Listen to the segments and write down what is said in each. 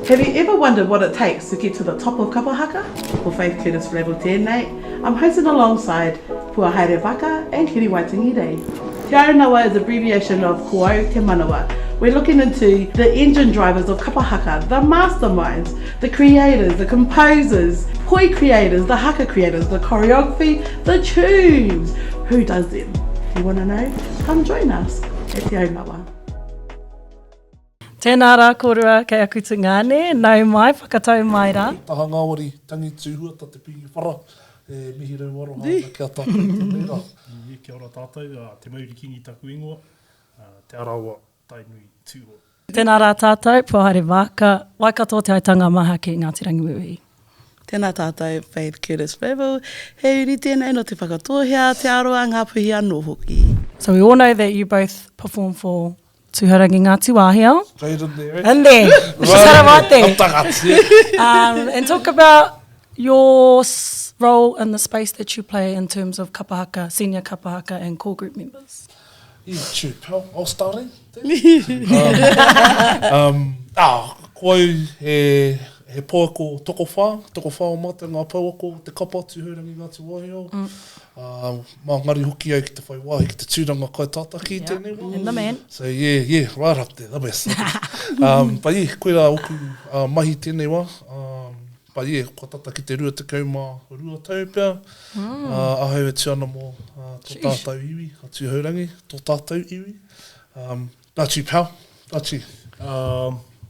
Have you ever wondered what it takes to get to the top of kapa haka? For Faith Curtis-Flavell Puahaere, I'm hosting alongside Puahaere Vaka and Hiriwaitangi Day. Te Aunawa is an abbreviation of Ko Te Manawa. We're looking into the engine drivers of kapa haka, the masterminds, the creators, the composers, poi creators, the haka creators, the choreography, the tunes. Who does them? If you want to know, come join us at Te Aunawa. Tēnā rā kōrua kei aku te ngāne, nau mai, whakatau mai rā. Tahangawari Tangitu-Huata te pigi whara, mihi rau waroha na kia tātou te mera. Kia ora tātou, Te Mauri Kingi taku ingoa, Te Aunawa Tangitu-Huata. Tēnā rā tātou, Puahaere Vaka, waikato te aitanga maha ki Ngāti Rangiwewe. Tēnā tātou, Faith Curtis-Flavell, he uri tēnei no te whakatohea, te aroa ngā puhi anō hoki. So we all know that you both perform for Tūhourangi Ngāti Wāhia. Straight in there, And there, she's had it right there. Tangati. And talk about your role in the space that you play in terms of kapa haka, senior kapa haka and core group members. Yeah, true, pal. I'll start in. Koe he poa ko toko whā o mate ngā pauako, te kapa Tūhourangi Ngāti Wāhia. Mā ngari hoki au ki te whai wāhi, ki te tūranga kai tātaki tēnei wā. And the man. So yeah, right up there, the best. But yeah, koe rā oku mahi tēnei wā. But yeah, kua tata ki te rua te kaumā rua tau pia. Ahau e tiana mō tō tātou iwi, a Tūhourangi, tō tātou iwi. Nāchi pau, nāchi.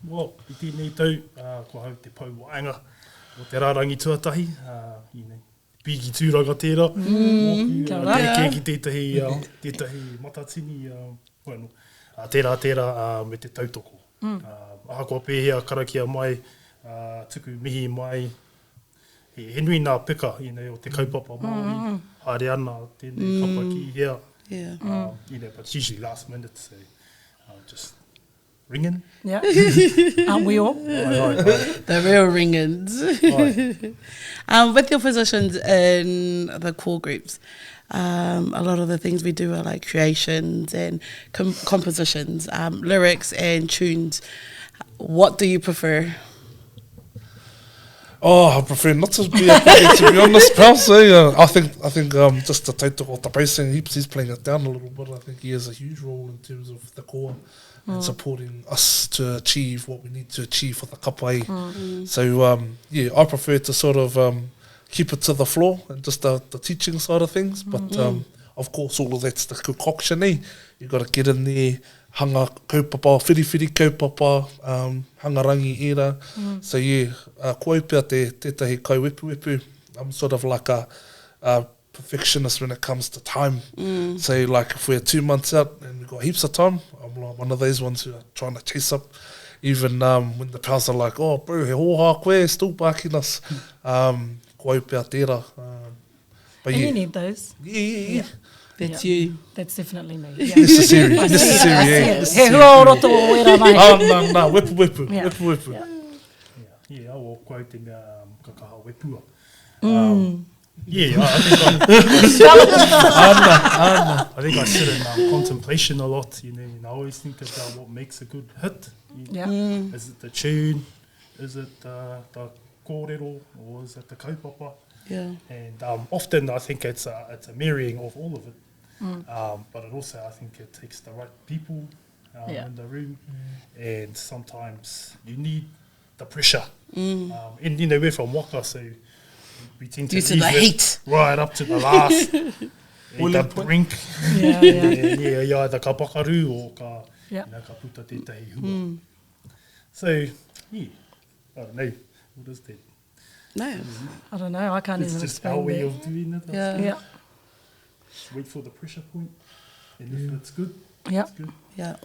Well, i tēnei tau, kua hau te pau waenga o te rārangi tuatahi, pīgi tūranga tērā, kē ki tētahi matatini, tērā me te tautoko. Aha kua pēhea karakia mai, tuku mihi mai, he henui nā pika o te kaupapa Māori, haere ana tēnei kapa ki hea, but it's usually last minute, so just ringing. Yeah. Aren't we all? The real ringings. With your positions in the core groups, a lot of the things we do are like creations and compositions, lyrics and tunes. What do you prefer? I prefer not to be a picky, to be honest, pal. So I think just the tautoko, the pacing, he's playing it down a little bit. I think he has a huge role in terms of the core and supporting us to achieve what we need to achieve for the kapa. So yeah, I prefer to sort of keep it to the floor and just the teaching side of things. But of course, all of that's the concoction. You got to get in there. Hanga kaupapa, whiriwhiri kaupapa, hangarangi era. So yeah, koe pia tētahi kauwepuwepu. I'm sort of like a perfectionist when it comes to time. So like if we're 2 months out and we've got heaps of time, I'm like one of those ones who are trying to chase up. Even when the pals are like, oh bro, he hoha koe, still backing us. Koe pia tērā. But And yeah. you need those. Yeah. That's you. That's definitely me. Necessary, I see it. He necessary. hua o roto o wera mai. No, wepu. Yeah, awa koe te mea kakaha wepua. I think I sit in contemplation a lot, and I always think about what makes a good hit. Is it the tune? Is it the kōrero? Or is it the kaupapa? Yeah. And often I think it's a marrying of all of it. But it also, I think it takes the right people in the room. And sometimes you need the pressure. And we're from Waka, so we tend to Due to leave the it heat. right up to the last. The brink. Either ka pakaru or ka puta tētahi hua. So, yeah, I don't know. What is that? No. I don't know, I can't It's even just explain our way that. of doing it. Yeah. Wait for the pressure point, and if it's good, Yeah. it's good. Yeah.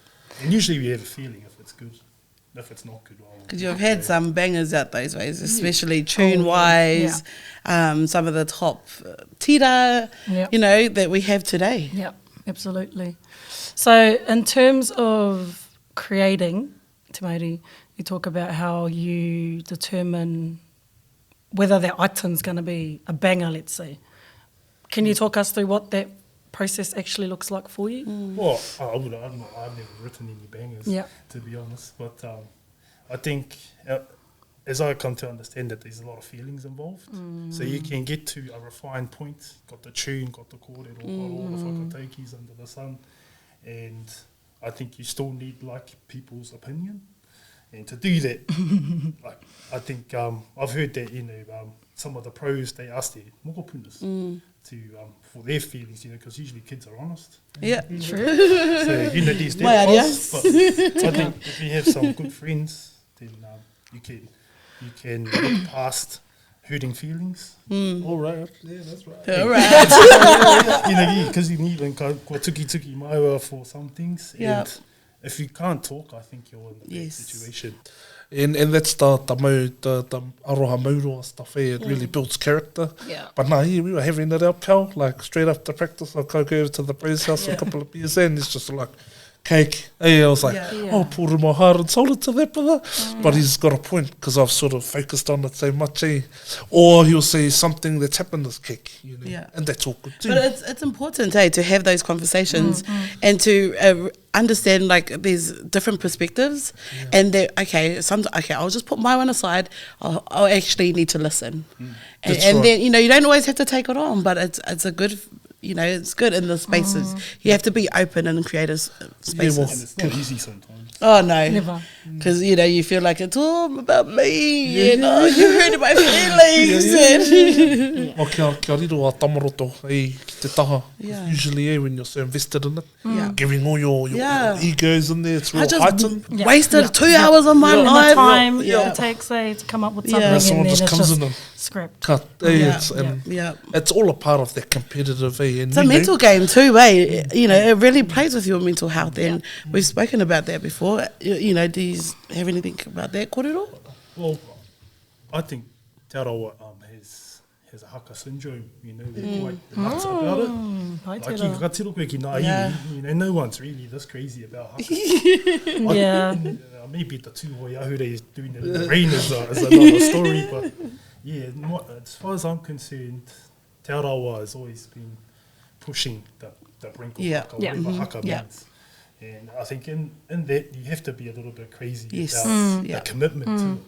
And usually we have a feeling if it's good. If it's not good, Because you've had some bangers out those ways, especially tune-wise, some of the top tira, that we have today. Yeah, absolutely. So in terms of creating Te Mauri, you talk about how you determine whether that item's going to be a banger, let's say. Can you talk us through what that process actually looks like for you? Well, I've never written any bangers, to be honest. But I think as I come to understand that there's a lot of feelings involved. So you can get to a refined point, got the tune, got the kōrero, got all the whakataukis under the sun, and I think you still need like people's opinion. And to do that, like I think I've heard that, you know, some of the pros, they ask their mokopunas to for their feelings, you know, because usually kids are honest. Yeah, True. So, you know, there's that pros, but I think if you have some good friends, then you can look past hurting feelings. All right. Yeah, that's right. All right. You know, because you need kua tuki maiwa for some things. Yeah. And if you can't talk, I think you're in a bad Yes. situation. And that's the aroha mauro stuff, it really builds character. Yeah. But no, we were having it out, pal, like straight after practice. I'll go to the praise house a couple of beers in, it's just like cake. I was like, oh, pour my heart and soul into that, brother. But he's got a point, because I've sort of focused on it so much, Or he'll say something that's happened as cake, you know, and that's all good too. But it's important, to have those conversations and to understand, like, there's different perspectives, and that I'll just put my one aside. I'll actually need to listen, and then, you know, you don't always have to take it on, but it's a good. You know, it's good in the spaces. You have to be open in creative spaces. And it's not easy sometimes. Oh, no. Never. Because, you know, you feel like it's all about me, and you hurt my feelings. O kia riro a tamaroto, ki te taha. Usually, when you're so invested in it, giving all your egos in there, it's real heightened. Wasted 2 hours of my And the life. time it takes to come up with something, and Someone then just it's comes just in and script. cut. It's all a part of that competitive, It's a mental game too, You know, it really plays with your mental health, and we've spoken about that before. You know, do you have anything about that, kōrero? Well, I think Te Aunawa has a haka syndrome, you know, they're quite nuts about it. Like, ka tiro koe ki nā iwi, you know, no one's really this crazy about haka. Maybe the tūhoi ahure is doing it in the rain is another story, but as far as I'm concerned, Te Aunawa has always been pushing the brink of haka, whatever haka means. And I think in that, you have to be a little bit crazy about the commitment to it.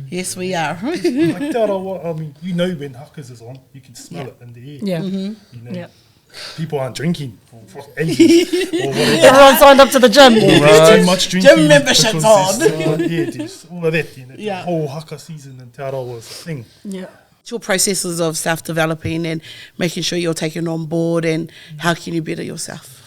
Yes, we are. Like Te Aunawa, I mean, you know when hakas is on, you can smell it in the air. You know, people aren't drinking for ages. Or whatever. Everyone signed up to the gym. There's too much drinking. Gym membership's on. There's all of that, you know. The whole haka season in Te Aunawa is a thing. It's your processes of self-developing and making sure you're taken on board, and how can you better yourself?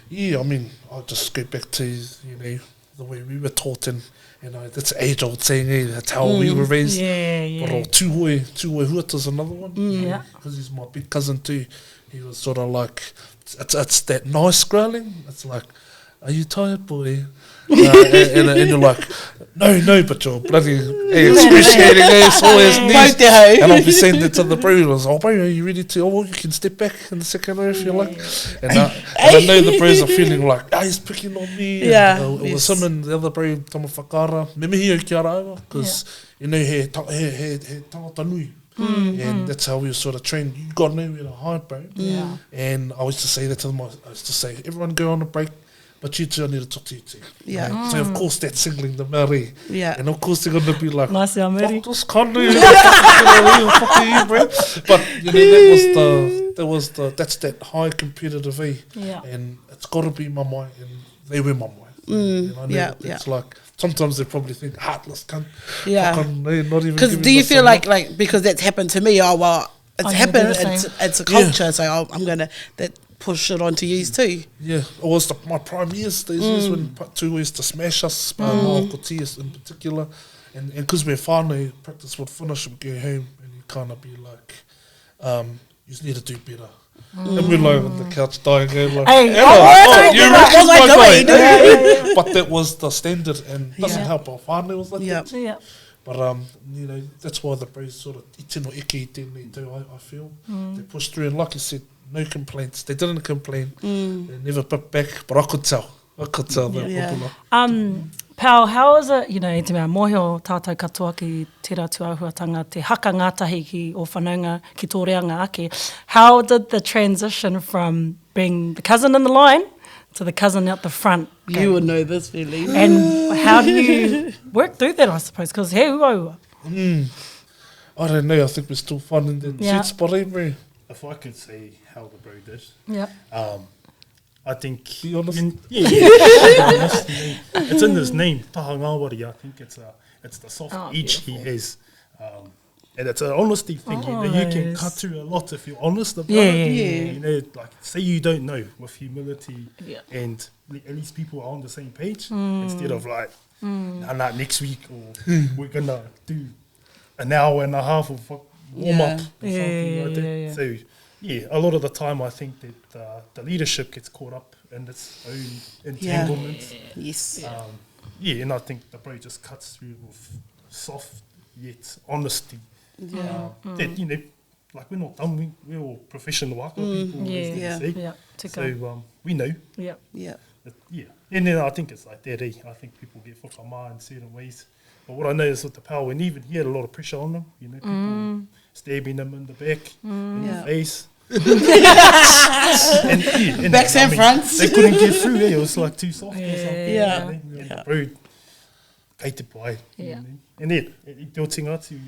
I mean, I'll just go back to, you know, the way we were taught, and you know, that's an age-old saying, that's how we were raised. But Tūhoi Huata's another one. Because he's my big cousin too. He was sort of like, it's that nice growling. It's like, are you tired, boy? And you're like, no, but you're bloody excruciating, it's always knees. And I'll be saying that to the bro, bro, are you ready to, you can step back in the second row if you like. And I know the bros are feeling like, he's picking on me. It was him and the other bro, Tama Whakaaro, me mihi o ki ara awa, because, you know, he tangata nui. And that's how we were sort of trained. You got nowhere to hide, bro. And I used to say that to them. I used to say, everyone go on a break, but you two, I need to talk to you two. Right? So of course that's singling the Māori. And of course they're going to be like, fuck this kanu, fuck you, bro. But you know, that's that high competitive and it's got to be my mind, and they were my mind. It's like, sometimes they probably think, heartless cunt. Because do you feel like, because that's happened to me, it's happened, it's a culture, so I'm going to, that push it on to use too. It was my prime years, these years when Patu used to smash us, Kotias in particular, and because we're whānau, practice would finish, we'd go home, and you'd kind of be like, you just need to do better. And we're like on the couch dying, going like, but that was the standard, and doesn't help our whānau was like that. But you know, that's why the bros sort of itino ike I tēnei too, I feel. They pushed through, and like you said, no complaints. They didn't complain. They never bit back, but I could tell that. Pau, how is it, you know, te mea mohio tātou katoa ki te ratu āhuatanga, te haka ngātahi ki o whanaunga ki tō reanga ake. How did the transition from being the cousin in the line to the cousin out the front go? You would know this feeling. And how do you work through that, I suppose? Because he uaua. I don't know, I think we're still finding the sweet spot, eh, bro? If I could say how the bro did, Yeah. I think... Be honest. It's in his name, Tahangawari. I think it's the soft edge he has. And it's an honesty thing. You can cut through a lot if you're honest about it. You know, like, say you don't know, with humility, and at least people are on the same page, instead of like, nah, next week, or we're going to do an hour and a half of warm-up or something like that. So, a lot of the time I think that the leadership gets caught up in its own entanglements. Yes. And I think the bro just cuts through with soft yet honesty. That, you know, like, we're not dumb, we're all professional waka people, as they say. So we know. And then I think it's like that, I think people get whakamā in certain ways. But what I noticed with the power, and even he had a lot of pressure on them, you know, people stabbing them in the back, in the face. and Backs and fronts. They couldn't get through, it was like too soft or something. And the bro, kei te pai. And then, I te o tinga atu.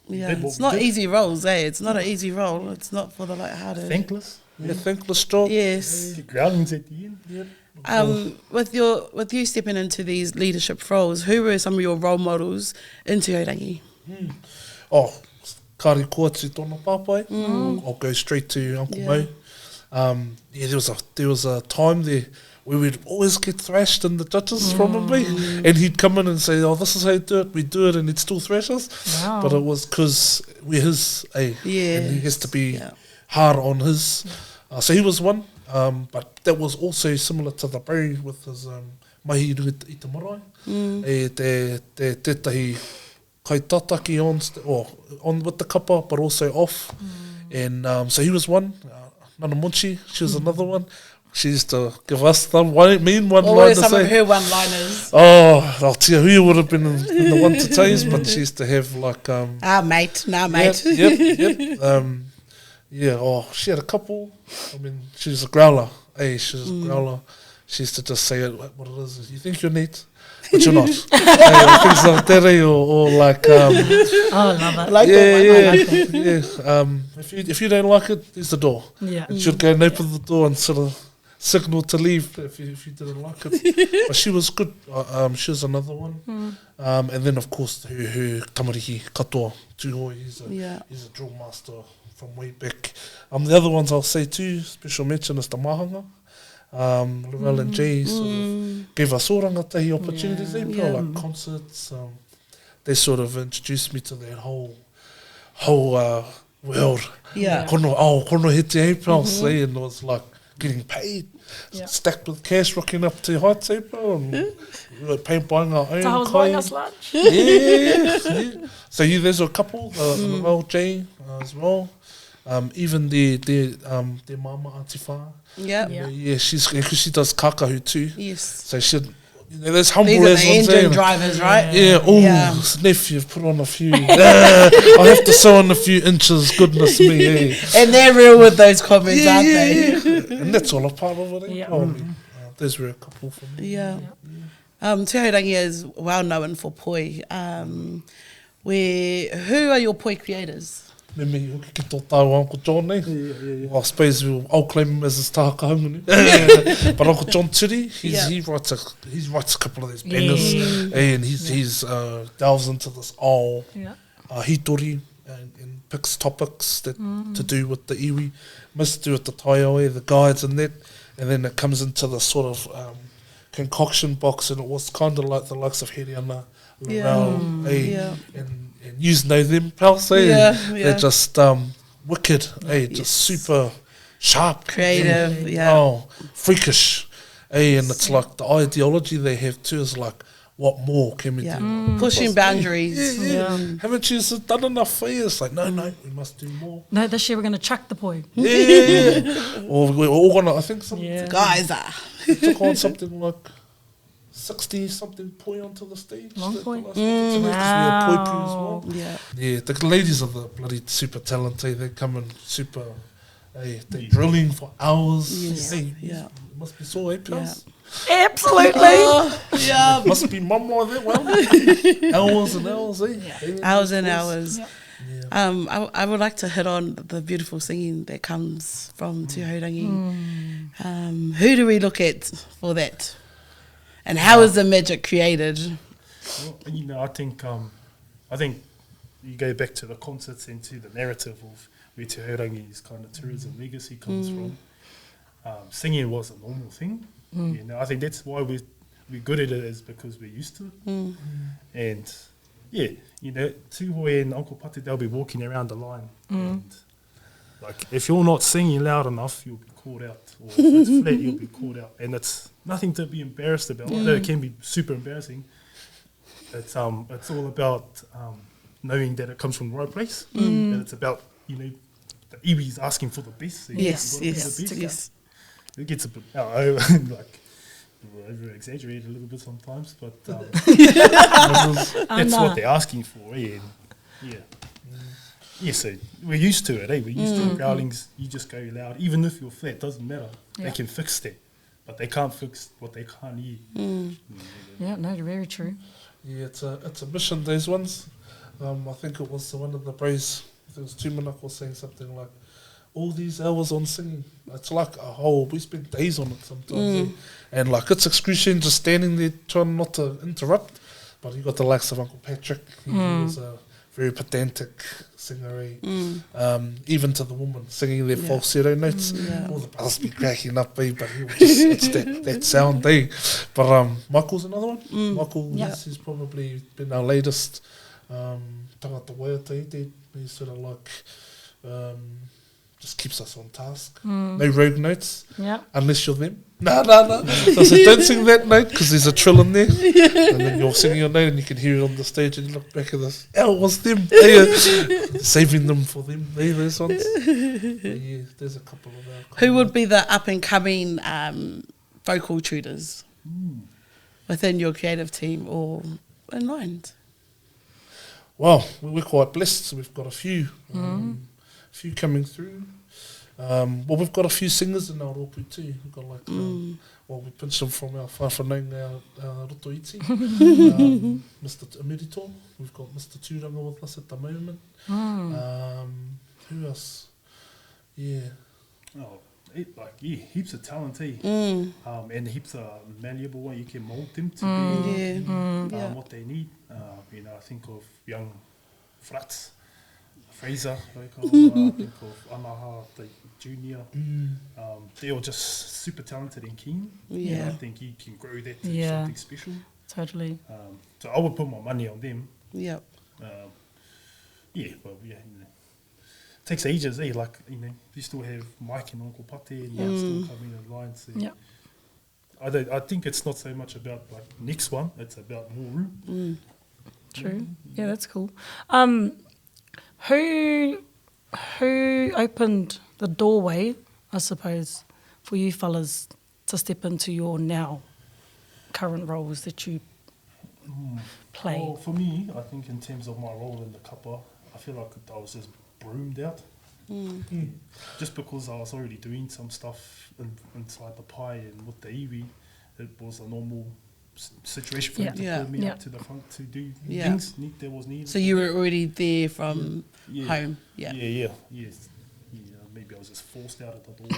It's not easy roles, It's not an easy role. It's not for the light-hearted. Thankless. Thankless job. Yes. The groundings at the end. With you stepping into these leadership roles, who were some of your role models in Tūhourangi? Kāri Koatu tōna pāpai. I'll go straight to Uncle Mo. There was a time there where we'd always get thrashed in the judges, probably, and he'd come in and say, this is how you do it, we do it, and he'd still thrash us. But it was because we're his, and he has to be hard on his. So he was one, but that was also similar to the bro with his mahi i te marae. Te tētahi kaitataki on with the kapa, but also off. And so he was one. Nana Munchi, she was another one. She used to give us the mean one line. What were some of her one-liners? I'll tell you who would have been in the one to taste, but she used to have like... mate. Yep. She had a couple. I mean, she was a growler. She was a growler. She used to just say it like what it is. You think you're neat, but you're not. Things like that, or like... I love it. Like If you don't like it, there's the door. Yeah. And she'd go and open the door and sort of signal to leave if you didn't like it. But she was good. She was another one. And then, of course, her tamariki katoa, Tūhoi, he's a drill master from way back. The other ones I'll say too, special mention is the Mahanga. Lorel and Jay sort of gave us all rangatahi opportunities, like concerts. They sort of introduced me to that whole world. Kono he te Aprils, and it was like getting paid. Stacked with cash, rocking up to Heights April, and we were buying our own. So I was buying us lunch. So there's a couple, Lorel, Jay as well. Even the mama Auntie Wha. She does kakahu too. Yes. So there's humble These are as the one engine drivers, right? Nephew, put on a few. I have to sew on a few inches, goodness me. And they're real with those comments, aren't they? And that's all a part of it. Those were a couple for me. Tūhourangi is well known for poi. Who are your poi creators? Me ki tō tāu Uncle John, I suppose I'll claim him as his tahaka hunguni. But Uncle John Turi, he writes a couple of those bangers, and he's delves into this hitori and picks topics that to do with the iwi, must do with the taiawe, the guides and that, and then it comes into the sort of concoction box, and it was kind of like the likes of Heriana, Lorel, and you know them, pals, they're just wicked, just super sharp, creative, freakish, and it's like the ideology they have too is like, what more can we do? Pushing boundaries. Haven't you done enough for you? It's like, no, we must do more. No, this year we're going to chuck the poi. Or we're all going to, I think some guys took on something like 60-something poi onto the stage. Long poi. Wow. The ladies are the bloody super talented. They come in super, they're drilling for hours. It must be sore, pals? Absolutely. Yeah. Must be mum like that, well. Hours and hours, eh? Yeah. Hours and hours. Yeah. Yeah. I would like to hit on the beautiful singing that comes from Tūhourangi. Who do we look at for that? And how is the magic created? Well, you know, I think you go back to the concerts and to the narrative of where Tūhourangi's kind of tourism legacy comes from. Singing was a normal thing. You know, I think that's why we're good at it, is because we're used to it. And yeah, you know, Tūhoi and Uncle Pate, they'll be walking around the line, and like if you're not singing loud enough, you'll be called out, or if it's flat, you'll be called out, and it's nothing to be embarrassed about. Although it can be super embarrassing, it's all about knowing that it comes from the right place, and it's about, you know, the iwi's asking for the best. So Yes. It gets a bit like over exaggerated a little bit sometimes, but that's what they're asking for, eh? And so we're used to it, eh? We're used to the growlings. You just go loud, even if you're flat, doesn't matter. They can fix that, but they can't fix what they can't hear. Yeah, no, very true. Yeah, it's a mission, those ones. I think it was one of the praise. I think it was Tūmanako was saying something like, all these hours on singing, it's like we spend days on it sometimes. And like, it's excruciating just standing there trying not to interrupt. But you got the likes of Uncle Patrick, he was a very pedantic singer, even to the woman singing their falsetto notes. All the brothers be cracking up, but he was just, it's that sound, eh? But Michael's another one. Michael, he's probably been our latest tangata waiata. He's sort of like, just keeps us on task. No rogue notes, unless you're them. No. I said, don't sing that note, because there's a trill in there. And then you're singing your note and you can hear it on the stage and you look back at this. Oh, it was them. Saving them for them. Those ones. Yeah, there's a couple of that. Who would be the up-and-coming vocal tutors within your creative team or in mind? Well, we're quite blessed. So we've got a few coming through. Well, we've got a few singers in our rōpū too. We've got like, we pinched them from our whawhanau, our roto iti. Mr. Emerito. We've got Mr. Tūranga with us at the moment. Who else? Yeah. Oh, heaps of talent, eh? And heaps of malleable way you can mould them to be what they need. You know, I think of young frats. Fraser, I think of Anaha, the junior. They're all just super talented and keen. I think you can grow that to something special. Totally. So I would put my money on them. Yeah. You know, it takes ages, eh? Like, you know, you still have Mike and Uncle Pate and still coming in line. So I think it's not so much about like next one, it's about more room. True. Yeah, that's cool. Who opened the doorway, I suppose, for you fellas to step into your now current roles that you play? Well, for me, I think in terms of my role in the kapa, I feel like I was just broomed out. Just because I was already doing some stuff inside the pai and with the iwi, it was a normal situation for him to pull me up to the front to do things that was needed. So you were already there from home? Maybe I was just forced out at the door.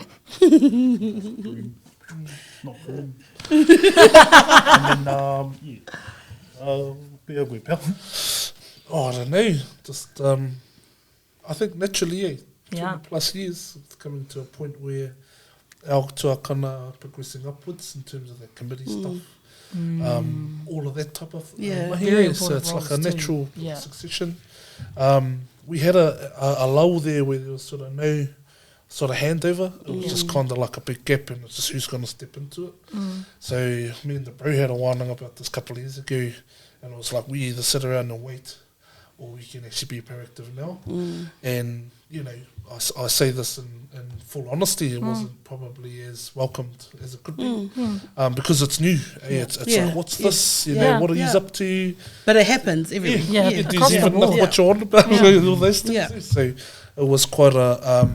Not broom. And then, I don't know. Just, I think naturally, 20 plus years, it's coming to a point where our tuakana are progressing upwards in terms of that committee stuff. All of that type of mahi. So it's like a natural succession. We had a lull there where there was sort of no sort of handover. It was just kind of like a big gap, and it's just who's going to step into it. So me and the bro had a wānanga about this a couple of years ago, and it was like we either sit around and wait, or we can actually be proactive now. And, you know, I say this in full honesty, it wasn't probably as welcomed as it could be. Because it's new. It's like, what's this? You know, what are you up to? But it happens everywhere. Across the board. What you're on about, all those things. So it was quite a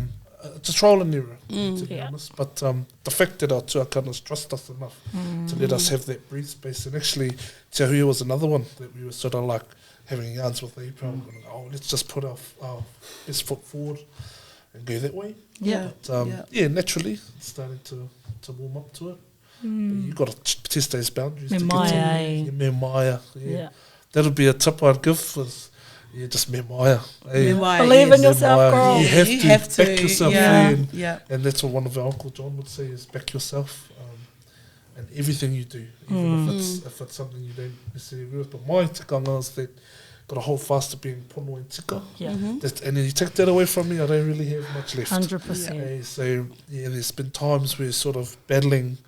it's a trial and error, to be Yeah. honest. But the fact that our tuakanas trust us enough to let us have that breathe space, and actually Te Aunawa was another one that we were sort of like having yarns with April, let's just put our best foot forward and go that way. Yeah. But naturally it's starting to warm up to it. But you've got to test those boundaries. Me to mai get to ai. me mai, Yeah. That'll be a tip I'd give was just me mai. Me mai, Believe in yes. yourself, girl. You have to back yourself, Yeah. and that's what one of our Uncle John would say is back yourself, and everything you do, even if it's something you don't necessarily agree with. But my tikanga is that got to hold fast to being pono and tika. Yeah. And then you take that away from me, I don't really have much left. 100%. So there's been times where sort of battling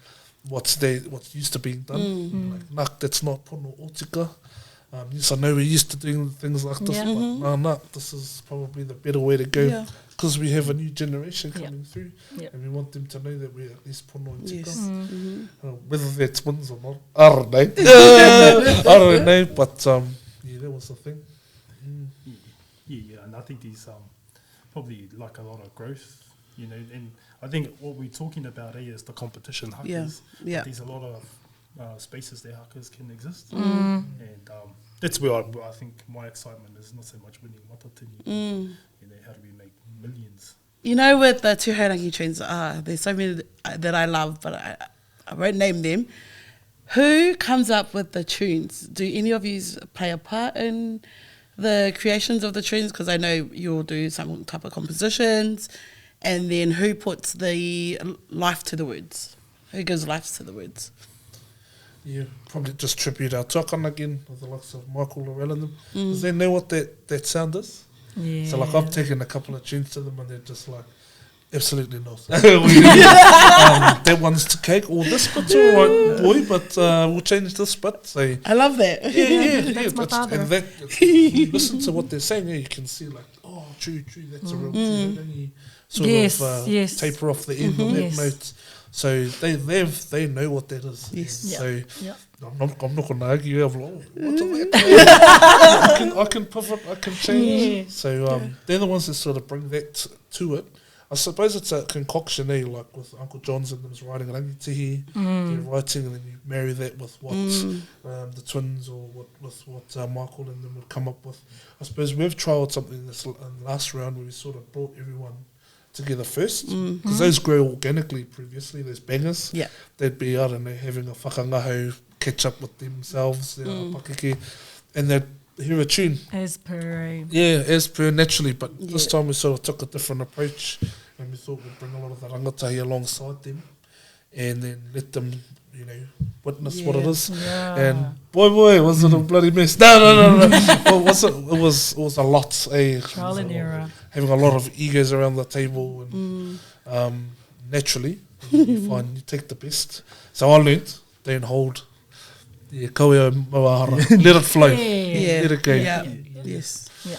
what's used to being done. Like, that's not pono o tika. Yes, I know we're used to doing things like this, but this is probably the better way to go because we have a new generation coming through, and we want them to know that we're at least pono and tika. Whether they're twins or not, I don't know. I don't know, but that was the thing. Yeah, and I think there's probably like a lot of growth, and I think what we're talking about here is the competition hakas. Yeah. There's a lot of spaces there hakas can exist, and that's where I think my excitement is not so much winning matatini. How do we make millions? With the Tūhourangi tunes, there's so many that I love, but I won't name them. Who comes up with the tunes? Do any of you play a part in the creations of the tunes? Because I know you'll do some type of compositions. And then who puts the life to the words? Who gives life to the words? Yeah, probably just tribute our tuakana again with the likes of Michael Laurel and them. Because they know what that sound is. Yeah. So like I've taken a couple of tunes to them and they're just like, absolutely not. That one's to cake. Or this bit's all right, boy, but we'll change this bit. So I love that. That's my father. And that, you listen to what they're saying, you can see like, oh, true, that's a real Tūhourangi sort of taper off the end on that note. So they know what that is. Yes. So I'm not going to argue. I'm like, what's that? I can pivot, I can change. Yeah. So they're the ones that sort of bring that to it. I suppose it's a concoction, like with Uncle John's and them's writing rangitihi, they're writing, and then you marry that with what the twins or what Michael and them would come up with. I suppose we've trialled something in the last round where we sort of brought everyone together first, because those grow organically previously, those bangers. Yeah. They'd be, I don't know, having a whakangaho catch up with themselves, pakeke, and they'd hear a tune. As per. Yeah, as per naturally, but this time we sort of took a different approach, and we thought we'd bring a lot of the rangatahi alongside them, and then let them, witness what it is. Yeah. And boy, was it a bloody mess. No. Well, it was a lot. Trial and error. Having a lot of egos around the table, and naturally, you take the best. So I learnt, don't hold. Yeah, kauea mawahara. Let it flow. Let it go. Yeah. Yes. Yeah.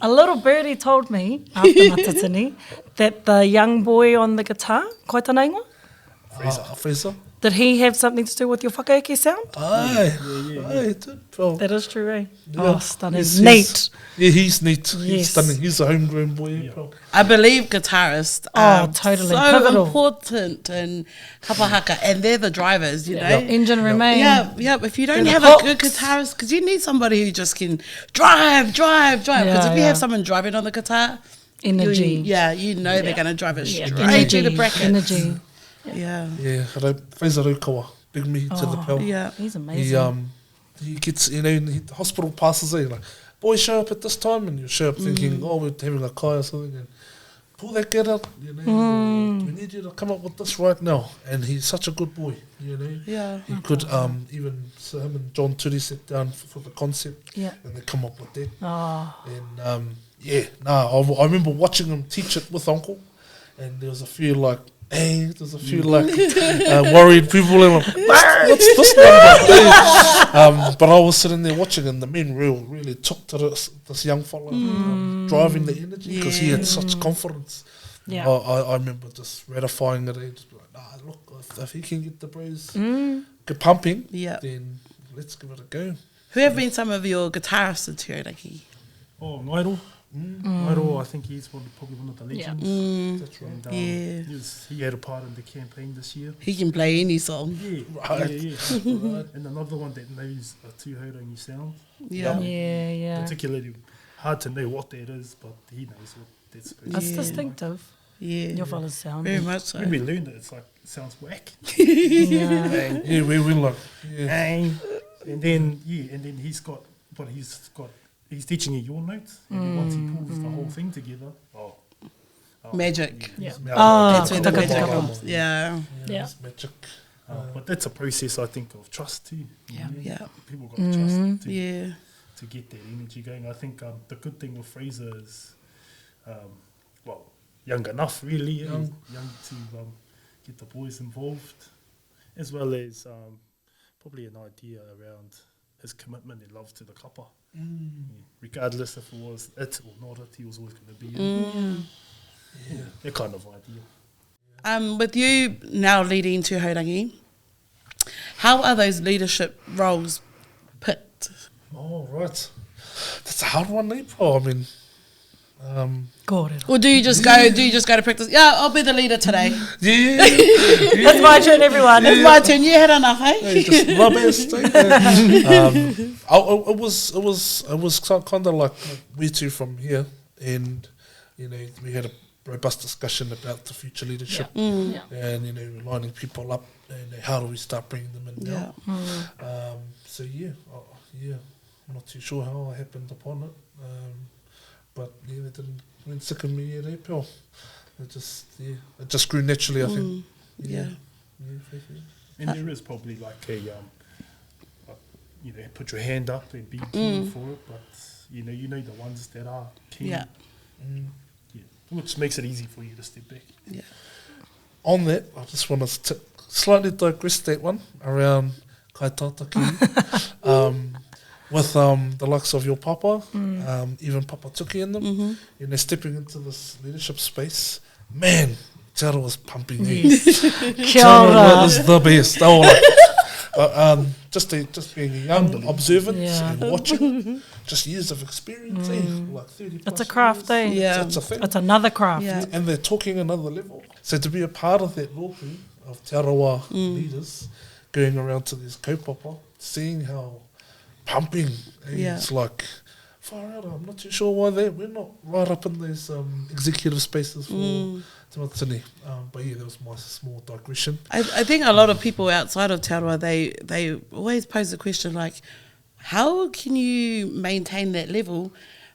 A little birdie told me after Matatini that the young boy on the guitar, Koe tāna ingoa, Fraser. did he have something to do with your whakaeke sound? Aye, it did. Well, That is true, eh? yeah. Oh, stunning. He's Neat. he's neat. Yes. He's stunning. He's a homegrown boy. Bro. I believe guitarists Oh, are totally. so Pivotal. important in kapa haka, and they're the drivers, you know. Engine remain. Yeah. If you don't They're have the a good guitarist, because you need somebody who just can drive. Because if you have someone driving on the guitar, Energy. they're going to drive it straight Energy. to the bracket. Energy. Yeah. Yeah, Fraser Rukawa, big me to the pel. Yeah. He's amazing. He gets, the hospital passes in, like, boy, show up at this time, and you show up thinking, we're having a kai or something, and pull that kid up, we need you to come up with this right now. And he's such a good boy, Yeah. He could, even, so him and John Turi sit down for the concept, and they come up with that. Oh. And, I remember watching him teach it with Uncle, and there was a few, worried people, and like, what's this number? But I was sitting there watching, and the men really took to this young fella, driving the energy, because he had such confidence. Yeah. I remember just ratifying it, just be like, look, if he can get the bros get pumping, then let's give it a go. Who have been some of your guitarists in Tūhourangi? Oh, Ngairo. Wairoa, I think he's probably one of the legends. That's right. And, he had a part in the campaign this year. He can play any song. Yeah, Right. yeah. And another one that knows a Tūhourangi sound. Yeah. Particularly hard to know what that is, but he knows what that's supposed to It's be. distinctive. Yeah. Your fella's sound. Very much so. When we learned it, it's like, it sounds whack. Yeah. Yeah, we like, yeah. And then he's teaching you your notes, and then once he pulls the whole thing together, Magic. Yeah. That's when the Taka magic taka. comes. Yeah. Yeah. It's magic. but that's a process, I think, of trust too. Yeah. Yeah. People got to trust Yeah. to get that energy going. I think the good thing with Fraser is, young enough really, young to get the boys involved, as well as probably an idea around his commitment and love to the kapa. Yeah. Regardless if it was it or not it, he was always going to be in. Yeah, that kind of idea. With you now leading Tūhourangi, how are those leadership roles picked? Oh, right. That's a hard one, eh, bro? I mean, Kōrero. Or do you just go to practice? Yeah, I'll be the leader today. yeah. It's my turn, everyone. It's my turn. You had enough, hey? Just my best. It was kind of like we two from here, and we had a robust discussion about the future leadership, Yeah. and lining people up, and how do we start bringing them in now? So I'm not too sure how I happened upon it, but they didn't sick of me yet, eh, pal? It just grew naturally, I think. Yeah. And there is probably like put your hand up and be keen for it, but you know the ones that are keen. Yeah. Which makes it easy for you to step back. Yeah. On that, I just want to slightly digress that one around kai tātaki. With the likes of your papa, even Papa Tuki in them, stepping into this leadership space, man, Te Aroa was pumping you. Kia ora. Was the best. They were like, just being young, observant and watching, just years of experience, like 30 plus It's a craft, eh? Yeah. It's a thing. It's another craft. Yeah. And they're talking another level. So to be a part of that role of Te Aroa leaders, going around to these kaupapa, seeing how pumping, it's like, far out, I'm not too sure why we're not right up in those executive spaces for Te Matini. But that was my small digression. I think a lot of people outside of Te Aroa, they always pose the question like, how can you maintain that level?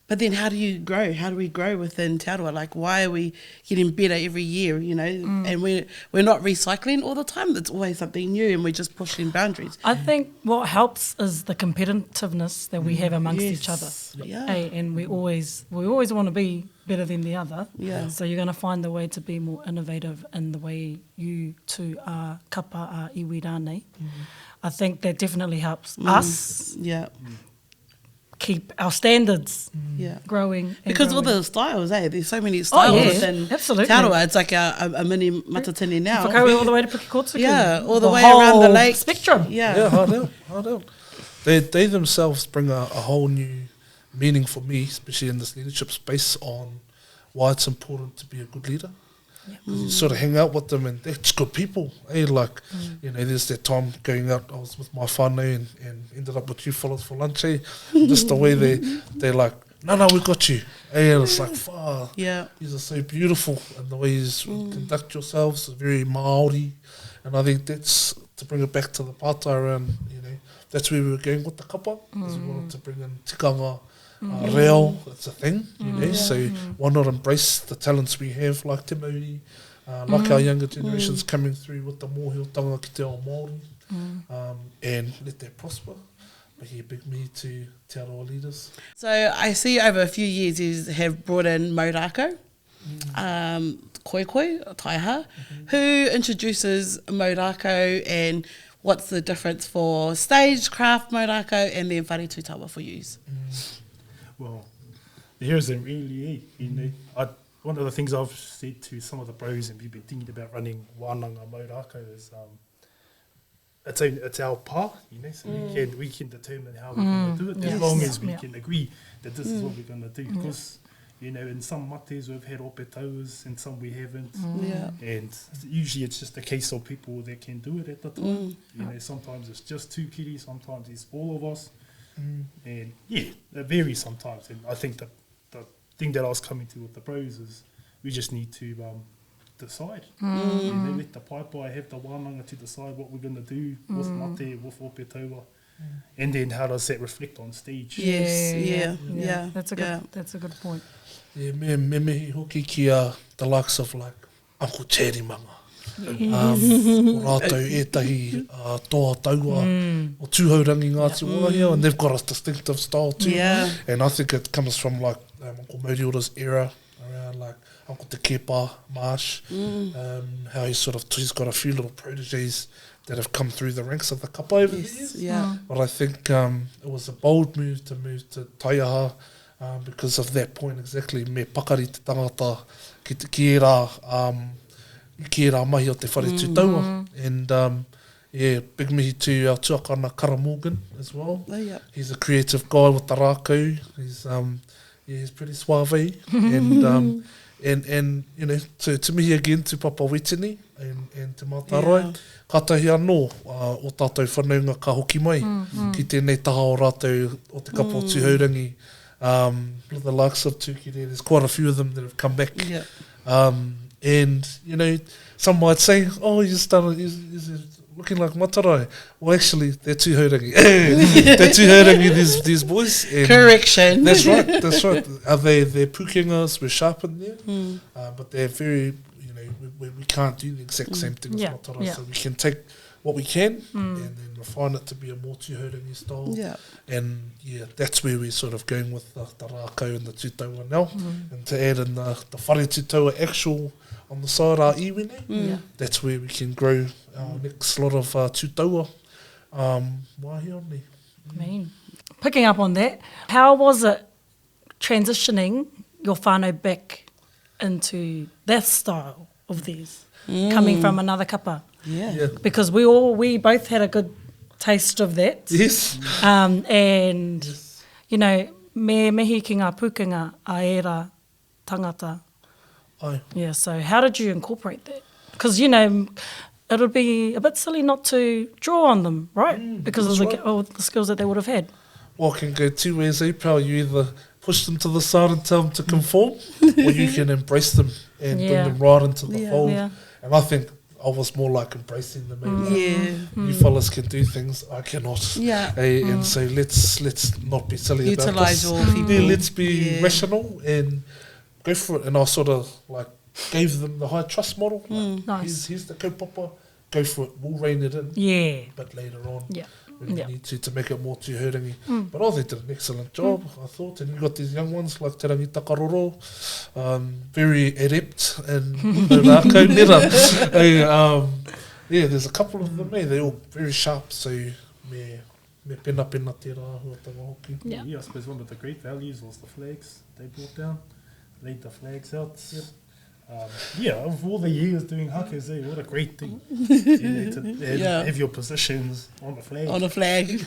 But then how do you grow? How do we grow within Te Aroa? Like, why are we getting better every year, And we're not recycling all the time. It's always something new and we're just pushing boundaries. I think what helps is the competitiveness that we have amongst each other. Yeah. And we always want to be better than the other. Yeah. So you're going to find the way to be more innovative in the way you two are kapa a iwi rānei. I think that definitely helps us Yeah. keep our standards Yeah. growing. And Because all growing. the styles, there's so many styles within absolutely. Te Aroa. It's like a mini matatini now. Whakaaro all the way to Pukekotsuki. Yeah, all the way whole around the lake. spectrum. Yeah. hard out. They themselves bring a whole new meaning for me, especially in this leadership space, on why it's important to be a good leader. Because you sort of hang out with them and they're just good people. There's that time going out, I was with my whānau and ended up with you fellas for lunch, just the way they're like, no, we got you. And it's like, far. Yeah. You are so beautiful and the way you conduct yourselves, very Māori. And I think that's, to bring it back to the pātai around, that's where we were going with the kapa, because we wanted to bring in tikanga, reo, that's a thing, so why not embrace the talents we have, like Te Mauri, like our younger generations coming through with the mōhiotanga ki te ao Māori, and let that prosper. But big me to Te Aroa leaders. So I see over a few years you have brought in Maurako, Koikoi, Taiha. Who introduces Maurako and what's the difference for stagecraft Maurako and then whare tūtawa for use? Well, there isn't really, one of the things I've said to some of the bros and we've been thinking about running wānanga Maurako is it's our pa, so we can determine how we're going to do it as long as we can agree that this is what we're going to do. Because You know, in some mates we've had ope tauas, and some we haven't. Yeah. And usually it's just a case of people that can do it at the time. You know, sometimes it's just two kiri, sometimes it's all of us. And yeah, it varies sometimes. And I think the thing that I was coming to with the pros is we just need to decide. You know, let the paipai have the wānanga to decide what we're going to do with mate, with ope taua. And then how does that reflect on stage? Yeah. That's a good point. Yeah, me mihi hoki ki the likes of like Uncle Tēri Manga. O rātou ētahi toa taua o Tūhourangi Ngāti Wāhia, and they've got a distinctive style too. Yeah. And I think it comes from like Uncle Moriura's era, around like Uncle Te Kepa, Marsh, how he's got a few little proteges that have come through the ranks of the kapa over the years. Yeah. But I think it was a bold move to Taiaha because of that point exactly. Me pakari te tangata ki e rā mahi o te whare tūtaua. And yeah, big mihi to our tuakana Kara Morgan as well. Oh, yeah. He's a creative guy with the rākau. He's pretty suave. And you know, to mihi again, to Papa Wetini and te Mātārai. Katahi anō o tātou whanaunga ka hoki mai ki tēnei taha o rātou o te kapa o Tūhourangi. The likes of Tūkiri, there's quite a few of them that have come back. Yeah. And, you know, some might say, oh, he's looking like Matarai. Well, actually, they're Tūhourangi. They're Tūhourangi, these boys. And correction. That's right. They're pukengas, we're sharp in there. But they're very, you know, we can't do the exact same thing as Matarai. So we can take what we can and then refine it to be a more Tūhourangi style. Yeah. And yeah, that's where we're sort of going with the rākau and the tūtaua now. And to add in the whare tūtaua actual on the side, our iwene, that's where we can grow our next lot of tūtaua wāhi oni. Mean. Picking up on that, how was it transitioning your whānau back into that style of theirs, coming from another kapa? Yeah. Because we both had a good taste of that. Yes. And, you know, me mihi ki ngā pukenga a era tangata. Ai. Yeah, so how did you incorporate that? Because, you know, it would be a bit silly not to draw on them, right? Because of the skills that they would have had. Well, it can go two ways, April. You either push them to the side and tell them to conform, or you can embrace them and bring them right into the fold. Yeah. And I think I was more like embracing them. You fellas can do things I cannot. Yeah. And so let's not be silly about Utilise this. all people. Yeah, let's be rational and go for it. And I sort of like gave them the high trust model. Like, Nice. Here's the kaupapa. Go for it. We'll rein it in. Yeah. But later on. Yeah. We need to make it more Tūhourangi. But they did an excellent job, I thought. And you got these young ones like Te Rangi Takaroro, very adept and rākau nera. Yeah, there's a couple of them, they're all very sharp, so me pena te rā huatanga hoki. Yeah. I suppose one of the great values was the flags they brought down, laid the flags out. Of all the years doing hakas, what a great thing. To have your positions on the flag. On a flag.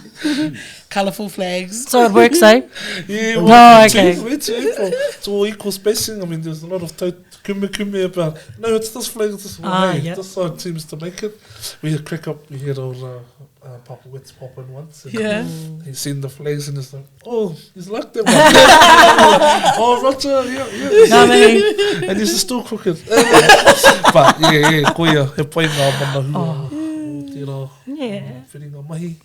Colourful flags. So it works, eh? Yeah, well, okay. It's all equal spacing. I mean, there's a lot of kume about, no, it's this flag, it's this one. This side seems to make it. We had crack up, we had old Papa Wits pop in once. And he's seen the flags and he's like, oh, he's like that one. Oh, Roger, yeah. And he's still crooked. But koia, he pai ngā mana hua. Whiringa mahi.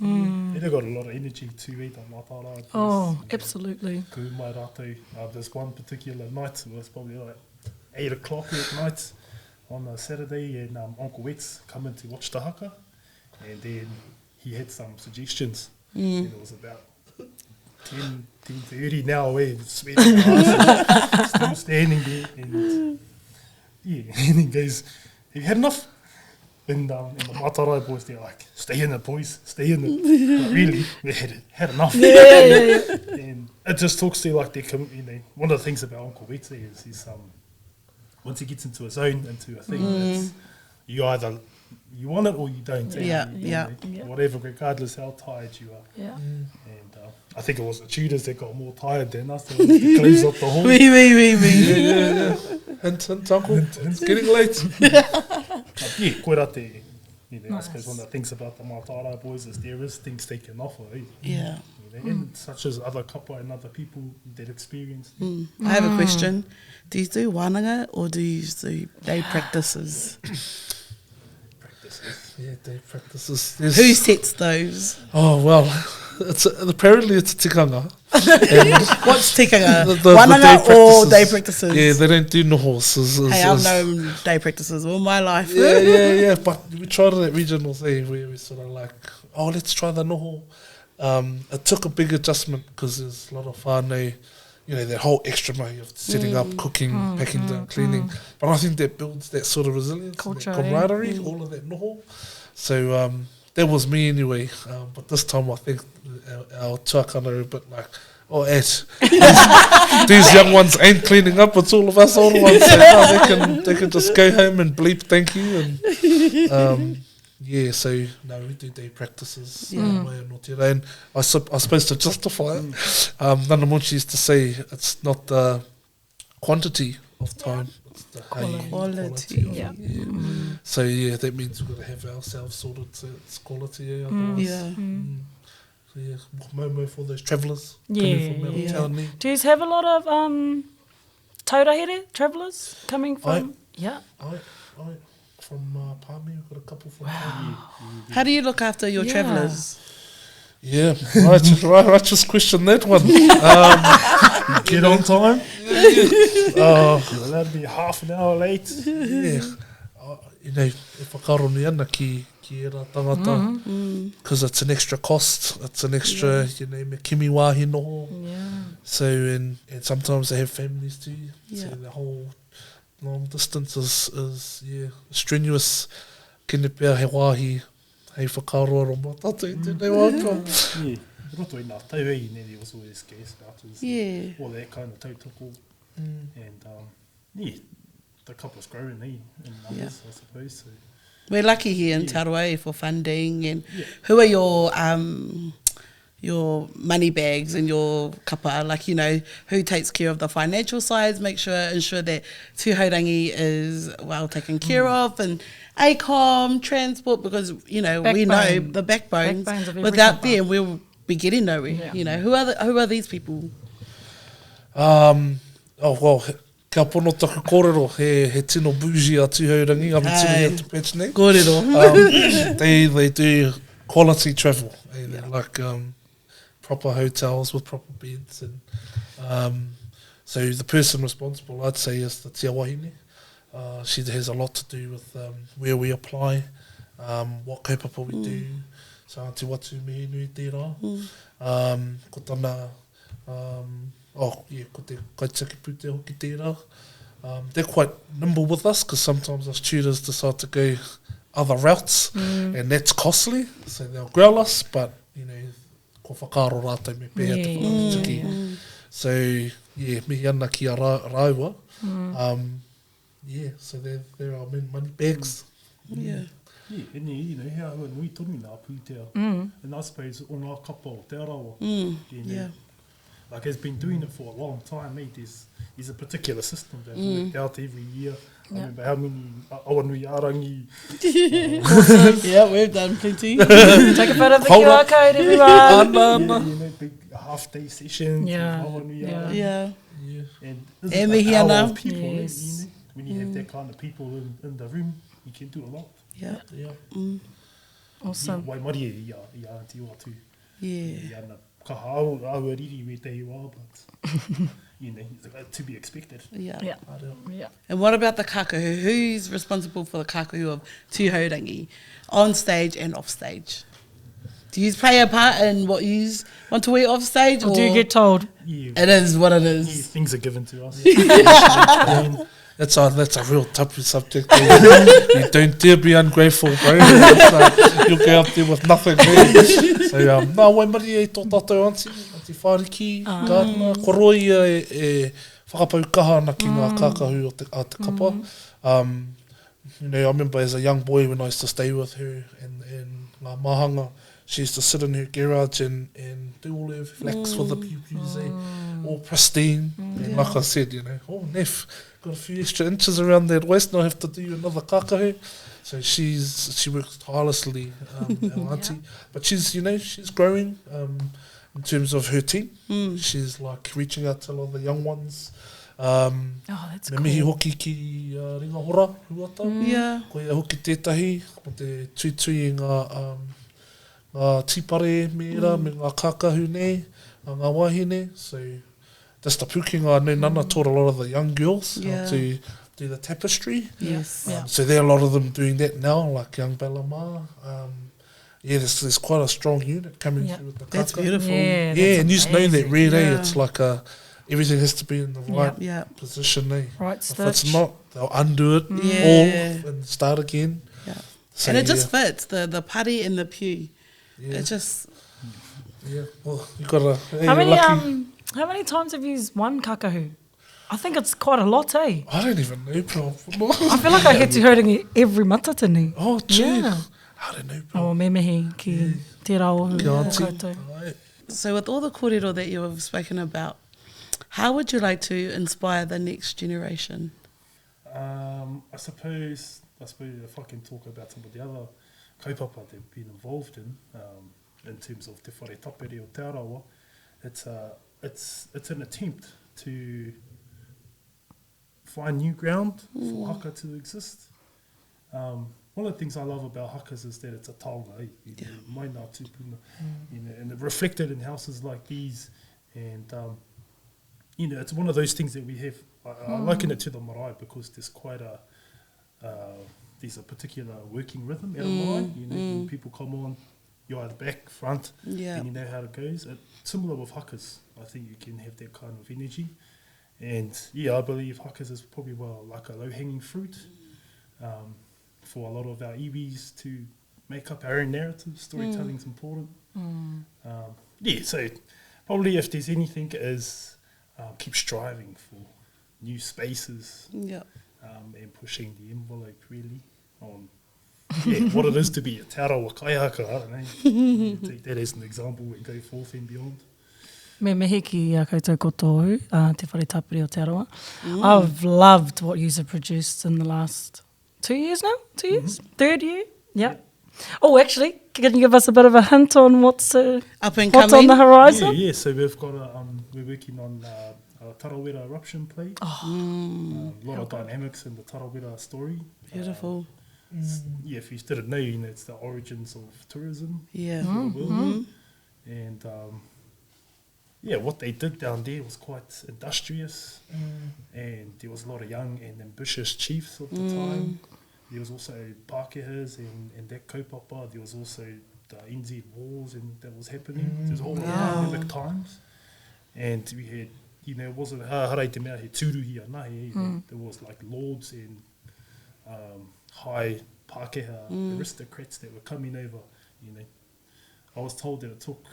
They've got a lot of energy too, the Mātārai. Oh, absolutely. Ko mai rātou, there's one particular night, it was probably like 8 o'clock at night on a Saturday, and Uncle Wets come in to watch the haka, and then he had some suggestions, and it was about 10:30 now, sweating still standing there, and and he goes, have you had enough? And the Mātārai boys, they're like, stay in it, boys, stay in it. But really, we had enough. And it just talks to like one of the things about Uncle Wets is he's once he gets into a zone, into a thing, it's, you either you want it or you don't. Yeah. Whatever, regardless how tired you are. Yeah. And I think it was the tutors that got more tired than us. They wanted to close up the hall. Oui. Yeah. Hint, uncle. It's getting late. But yeah, koera te, you know, Nice. I suppose one of the things about the Mātāra boys is there is things they can offer, eh? Yeah. You know, and such as other kapa and other people that experience. I have a question. Do you do wānanga or do you do day practices? Practices. Yeah, day practices. Who sets those? Oh, well, apparently it's a tikanga. And What's tikanga? the day Wānanga or practices. day practices? Yeah, they don't do noho. Hey, I've known day practices all my life. Yeah. But we tried it at regionals, where we sort of like, oh, let's try the noho. It took a big adjustment because there's a lot of whānau, you know, that whole extra mahi of setting up, cooking, packing down, cleaning. But I think that builds that sort of resilience, Culture, that camaraderie, all of that noho. So that was me anyway. But this time I think our tuakana are a bit like, oh, Ash, these young ones ain't cleaning up, it's all of us older ones. So no, they can just go home and bleep thank you. And yeah, so no, we do day practices. And I suppose to justify it, Nana Munchi used to say it's not the quantity of time, it's the quality. Yeah. So yeah, that means we've got to have ourselves sorted, so it's quality. Otherwise, Yeah. So yeah, momo for those travellers Yeah. coming from out of town. Do you have a lot of taurahere travellers coming from? Yeah. I from Palmy, we've got a couple from Palmy. How do you look after your travellers? Yeah, right, just question that one. Get on time. You're allowed to be half an hour late. Yeah, you know, if whakaaro ni ana ki era tangata, because it's an extra cost, it's an extra, you know, me kimi wāhi noho. Yeah. So, and sometimes they have families too. So Yeah. the whole long distance is strenuous. Kene pēr he wāhi, hei whakaaro aro mātātou i tēnei wāka. Yeah. Roto i nā tauhei, there was always gas starters. Yeah. All that kind of tautoko. And yeah, the couple's growing, in numbers, I suppose. So. We're lucky here in Te Aunawa for funding. And who are your money bags and your kapa? Like, you know, who takes care of the financial sides, ensure that Tūhourangi is well taken care of, and ACOM, transport, because, you know, we know the backbones. Backbones of every Without kapa. them, we'll be getting nowhere. Yeah. You know, who are these people? Oh, well, kia pono taku kōrero, he tino bougie a Tūhourangi, I'm tino here to patch ne. Kōrero. They do quality travel, they like proper hotels with proper beds, and so the person responsible, I'd say, is the Te Wahine. She has a lot to do with where we apply, what kaupapa we do, so Auntie Watu me nui tērā. Ko tana, ko te kaitaki pute hoki tērā. They're quite nimble with us, because sometimes us tutors decide to go other routes, and that's costly, so they'll growl us, but, you know, ko whakaaro rātou me pēhea te whakatiki. So, yeah, mihi ana ki a rāua. So they're our money bags. Yeah. Yeah, and you know, how nui tonu nā pūtea. And I suppose o ngā kapa o te arawa. You know, like, has been doing it for a long time, there's a particular system that's worked out every year. I remember how many awanui arangi. Yeah, we've done plenty. Take a photo of the QR code, everyone. You know, big half-day sessions. Yeah. Awanui Yeah. arangi. Yeah. And E this is mihi the power ana. of people, Yes. you know, when you have that kind of people in the room, you can do a lot. Yeah. Awesome. Wai mari e ia Auntie Watu. Yeah. Ia ana kaha au riri me te iwa, but, you know, to be expected. Yeah. Yeah. Yeah. And what about the kakahu? Who's responsible for the kakahu of Tūhourangi, on stage and off stage? Do you play a part in what you want to wear off stage? Or do you get told? Yeah, It is what it yeah, is. things are given to us. That's a real taboo subject. You don't dare be ungrateful, bro. You'll go out there with nothing. So, nā wai mari e tō tātou auntie whariki, gardener, koroi e whakapau kaha ana ki ngā kākahu o te kapa. You know, I remember as a young boy when I used to stay with her and ngā mahanga, She used to sit in her garage and do all her flax for the pew-pews, all pristine. And like I said, you know, Nef, got a few extra inches around that waist, now I have to do another kakahu. So she works tirelessly, our auntie. But she's, you know, she's growing in terms of her team. She's like reaching out to a lot of the young ones. That's me mihi hoki ki ringa hora huata. Ko ia hoki tētahi, mo te tuitui ngā tipare mera, me ngā kakahu nei, ngā wahine. So that's the pukinga I know Nana taught a lot of the young girls how to do the tapestry. So there are a lot of them doing that now, like young Bellamar. There's quite a strong unit coming through with the kaka. That's beautiful. And you just know that really, it's like everything has to be in the right position. Right If stitch. it's not, they'll undo it all and start again. So, and it just fits, the pari and the pew. It just... well, you got to... How many times have you used one kakahu? I think it's quite a lot, eh? I don't even know, bro. I feel like I get to hurting it every matatini. Oh, gee. Yeah. I don't know, bro. Oh, me mihi ki te rao hu koutou. So with all the kōrero that you have spoken about, how would you like to inspire the next generation? I suppose if I can talk about some of the other kaupapa they've been involved in terms of te whare tapere o Te Arawa, it's an attempt to find new ground for haka to exist. One of the things I love about hakas is that it's a taonga, mai ngā tūpuna, and it reflected in houses like these, and it's one of those things that we have. I liken it to the marae because there's quite there's a particular working rhythm out of marae. When people come on, you're either back, front, and you know how it goes. Similar with hakas, I think you can have that kind of energy. And I believe hakas is probably like a low-hanging fruit for a lot of our iwis to make up our own narrative. Storytelling's important. So probably if there's anything is keep striving for new spaces and pushing the envelope really on what it is to be a Te Arawa kaihaka, I don't know. Take that as an example and go forth and beyond. Me mihi ki a koutou kotohu, te whare tapere o Te Arawa. I've loved what you have produced in the last 2 years now? 2 years? Third year? Yeah. Oh, actually, can you give us a bit of a hint on what's up and what's coming? on the horizon? Yeah, so we've got we're working on a tarawera eruption play. A lot of dynamics in the tarawera story. Beautiful. If you didn't know, it's the origins of tourism. Yeah. And what they did down there was quite industrious, and there was a lot of young and ambitious chiefs of the time. There was also Pākehas and that kaupapa. There was also the NZ wars and that was happening. There was all dynamic times. And we had, it wasn't harai te mea he tūruhi anahe. There was like lords and high Pākeha aristocrats that were coming over. I was told that it took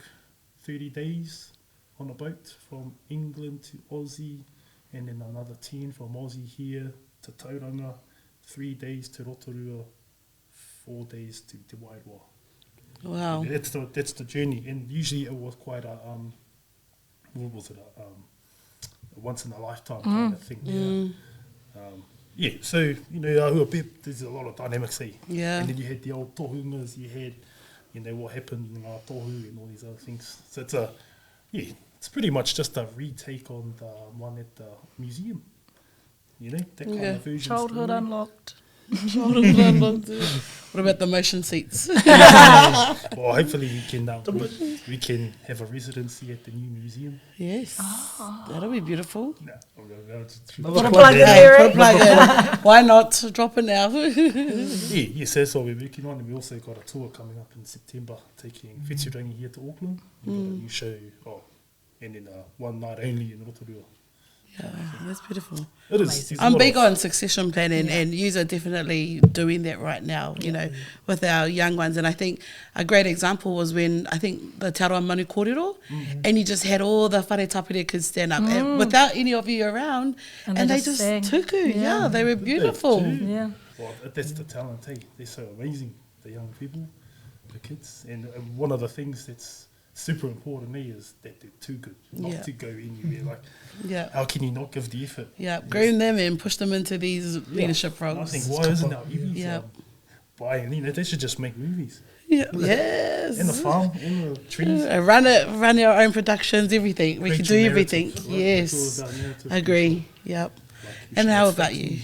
30 days on a boat from England to Aussie, and then another 10 from Aussie here to Tauranga, 3 days to Rotorua, 4 days to Te Wairoa. Wow. That's the journey, and usually it was quite a once in a lifetime kind of thing. So there's a lot of dynamics there. And then you had the old tohungas, you had what happened in our tohu and all these other things. So it's pretty much just a retake on the one at the museum. That kind of version. Childhood unlocked. What about the motion seats? Well, hopefully we can have a residency at the new museum. Yes. That'll be beautiful. Put a plug in there. Put a plug in. Why not? Drop it now. Yes, that's what we're working on. And we also got a tour coming up in September, taking Tūhourangi here to Auckland. We've got a new show, and then one night only in Rotorua. Yeah, that's beautiful. It is. I'm big on succession planning, and you are definitely doing that right now, with our young ones. And I think a great example was when I think the Te Arawa Manu Kōrero, and you just had all the whare tapere kids stand up and without any of you around, and they just tuku. Yeah, they were beautiful. Yeah. Well, that's the talent, hey. They're so amazing, the young people. the kids. And one of the things that's super important to me is that they're too good, not to go anywhere. Like, how can you not give the effort? Groom them and push them into these leadership roles. I think, why isn't our youth buying, they should just make movies. Yes. In the farm, in the trees. Run our own productions, everything. We can do everything. Right? Yes. I agree. Yep. And how about you?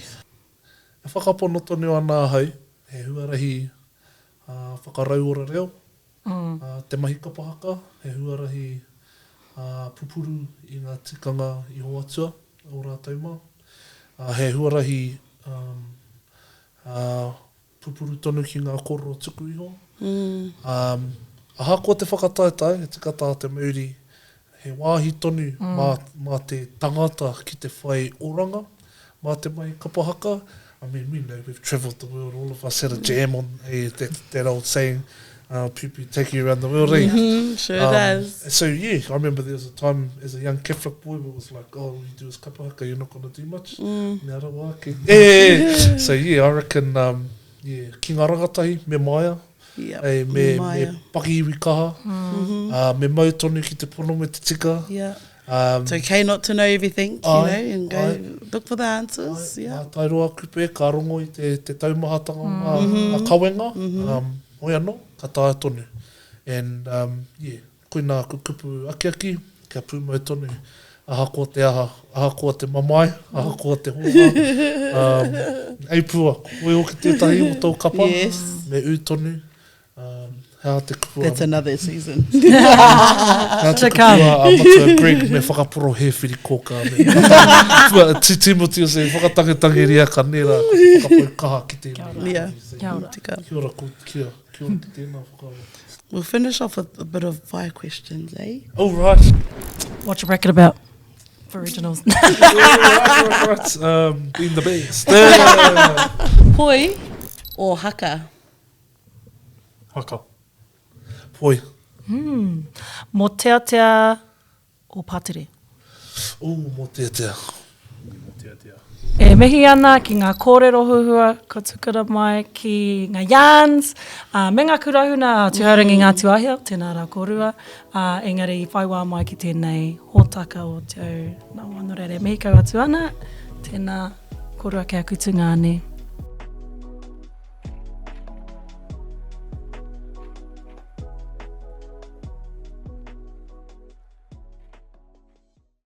E whakapono tonu ana hau, he huarahi whakarauora reo, te mahi kapa haka, he huarahi pupuru I ngā tikanga I hoatua o rā tauma. He huarahi pupuru tonu ki ngā kōrero tuku iho. Aha ko te whakataetai, he tika tā te Mauri, he wāhi tonu mā te tangata ki te whai oranga, mā te mai kapa haka. I mean, we know we've travelled the world, all of us had a jam on that old saying, Pupu take you around the world, eh? Sure does. So yeah, I remember there was a time as a young Catholic boy where it was like, oh, all you do is kapa haka, you're not going to do much. Nā rawa ake. So yeah, I reckon, ki ngā rangatahi, me maia, me paki iwi kaha, me mau tonu ki te pono me te tika. It's okay not to know everything, you know, and go look for the answers. Ngā tairoa kupe, ka rongo I te taumahatanga a kawenga, hoi anō, ka tae tonu. And koe nā kukupu aki, kia pūmau tonu, aha ko te aha, aha ko te mamai, aha ko te hoa. Eipua, koe o ki tētahi o tau kapa, me u tonu. That's another season. Nā te kupua a matua Greg me whakaporo he whiri kōka. Timothy o se whakatangetange ria ka nera whakapoi kaha ki tēnā. Kia ora ki tēnā whakaaro. We'll finish off with a bit of fire questions, eh? Oh, right. What's your bracket about for originals? Right. Being the best. Poi or haka? Haka. Poi. Mō teatea o pātere? Mō teatea. E mihi ana ki ngā kōrero huhua, ka tukara mai ki ngā yarns, me ngā kurahuna Tūhourangi Ngāti Wahia, tēnā rā kōrua, engari I whaiwā mai ki tēnei hōtaka o Te Aunawa Podcast. Mihi kau atu ana, tēnā kōrua kia kutu ngāne.